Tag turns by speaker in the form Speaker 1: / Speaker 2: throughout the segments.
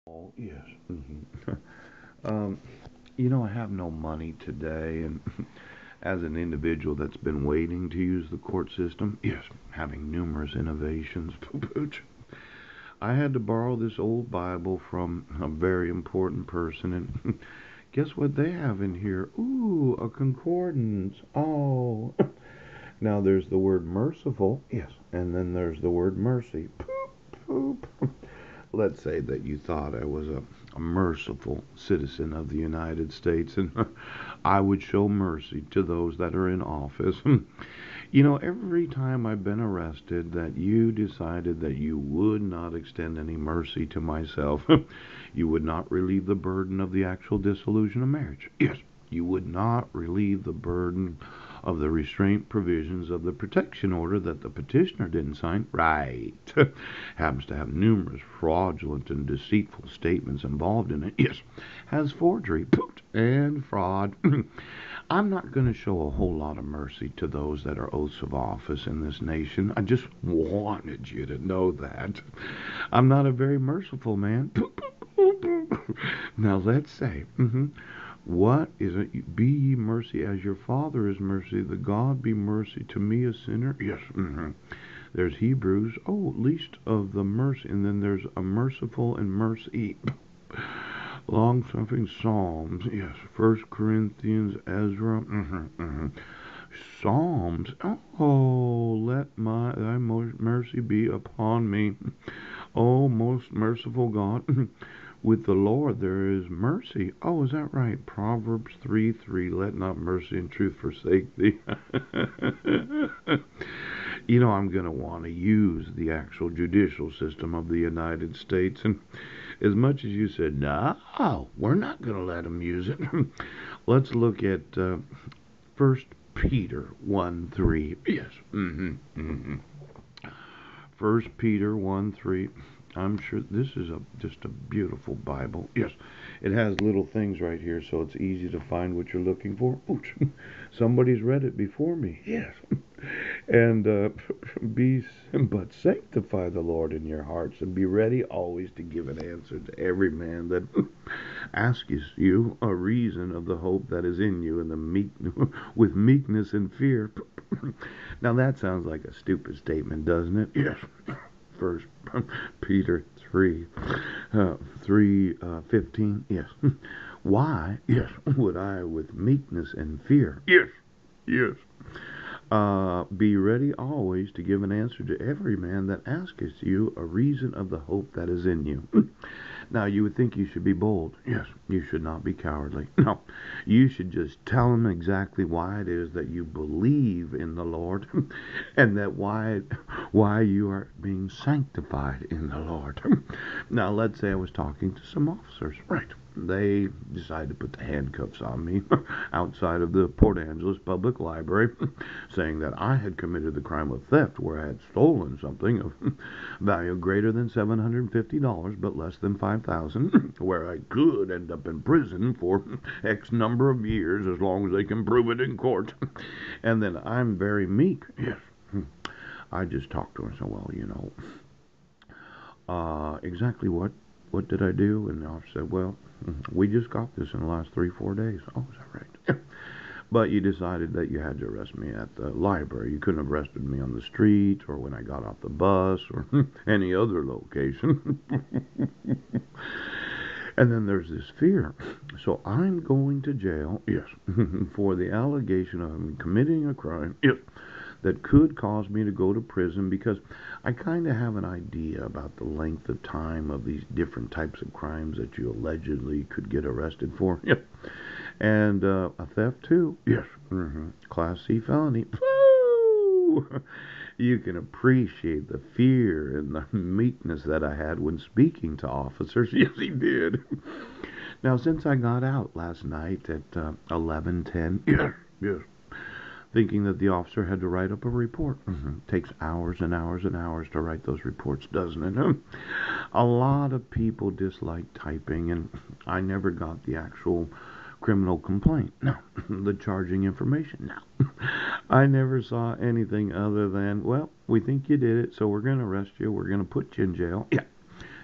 Speaker 1: Oh, yes. Um, I have no money today, and as an individual that's been waiting to use the court system, yes, having numerous innovations, I had to borrow this old Bible from a very important person, and guess what they have in here? Ooh, a concordance. Oh. Now there's the word merciful, yes, and then there's the word mercy. Poop, poop. Let's say that you thought I was a merciful citizen of the United States and I would show mercy to those that are in office. Every time I've been arrested, that you decided that you would not extend any mercy to myself. You would not relieve the burden of the actual dissolution of marriage. Yes, you would not relieve the burden of the restraint provisions of the protection order that the petitioner didn't sign. Right. Happens to have numerous fraudulent and deceitful statements involved in it. Yes. Has forgery and fraud. I'm not going to show a whole lot of mercy to those that are oaths of office in this nation. I just wanted you to know that. I'm not a very merciful man. Now let's say, what is it? Be ye mercy as your Father is mercy. The God be mercy to me, a sinner. Yes. There's Hebrews. Oh, least of the mercy. And then there's a merciful and mercy. Long suffering Psalms. Yes. First Corinthians, Ezra. Psalms. Oh, let thy mercy be upon me. Oh, most merciful God. With the Lord there is mercy. Oh, is that right? Proverbs 3:3. Let not mercy and truth forsake thee. I'm going to want to use the actual judicial system of the United States. And as much as you said, no, we're not going to let them use it. Let's look at 1 Peter 1:3. Yes. 1 Peter 1:3. I'm sure this is just a beautiful Bible. Yes, it has little things right here, so it's easy to find what you're looking for. Oops, somebody's read it before me. Yes, and but sanctify the Lord in your hearts, and be ready always to give an answer to every man that asks you a reason of the hope that is in you, and with meekness and fear. Now that sounds like a stupid statement, doesn't it? Yes. First Peter 3:15. Yes. Why? Yes. Would I with meekness and fear? Yes. Yes. Be ready always to give an answer to every man that asketh you a reason of the hope that is in you. Now, you would think you should be bold. Yes, you should not be cowardly. No, you should just tell them exactly why it is that you believe in the Lord and that why you are being sanctified in the Lord. Now, let's say I was talking to some officers. Right. They decided to put the handcuffs on me outside of the Port Angeles Public Library, saying that I had committed the crime of theft where I had stolen something of value greater than $750 but less than $5,000, where I could end up in prison for X number of years as long as they can prove it in court. And then I'm very meek. Yes. I just talked to her and said, well, exactly what did I do? And the officer said, well, we just got this in the last 3-4 days. Oh, is that right? But you decided that you had to arrest me at the library. You couldn't have arrested me on the street or when I got off the bus or any other location. And then there's this fear. So I'm going to jail, yes, for the allegation of committing a crime, yes, that could cause me to go to prison because I kind of have an idea about the length of time of these different types of crimes that you allegedly could get arrested for. Yep. And a theft too. Yes. Class C felony. Woo! You can appreciate the fear and the meekness that I had when speaking to officers. Yes, he did. Now, since I got out last night at 11:10, yes, yes, thinking that the officer had to write up a report. Takes hours and hours and hours to write those reports, doesn't it? A lot of people dislike typing, and I never got the actual criminal complaint. No. The charging information. No. I never saw anything other than, well, we think you did it, so we're going to arrest you. We're going to put you in jail. Yeah.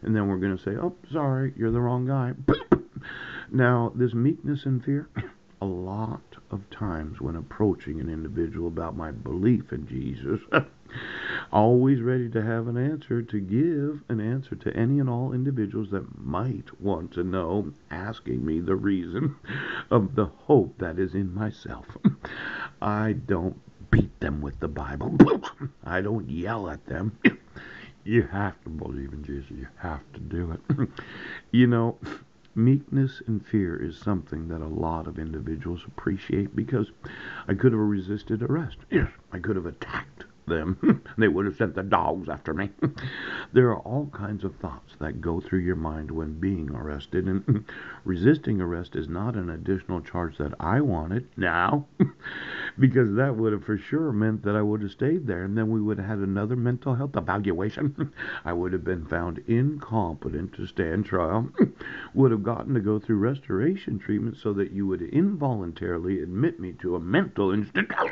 Speaker 1: And then we're going to say, oh, sorry, you're the wrong guy. Now, this meekness and fear, a lot of times when approaching an individual about my belief in Jesus, always ready to have an answer, to give an answer to any and all individuals that might want to know, asking me the reason of the hope that is in myself. I don't beat them with the Bible. I don't yell at them. You have to believe in Jesus. You have to do it. You know, meekness and fear is something that a lot of individuals appreciate because I could have resisted arrest. Yes, I could have attacked them. They would have sent the dogs after me. There are all kinds of thoughts that go through your mind when being arrested, and resisting arrest is not an additional charge that I wanted now, because that would have for sure meant that I would have stayed there, and then we would have had another mental health evaluation. I would have been found incompetent to stand trial, would have gotten to go through restoration treatment so that you would involuntarily admit me to a mental institution.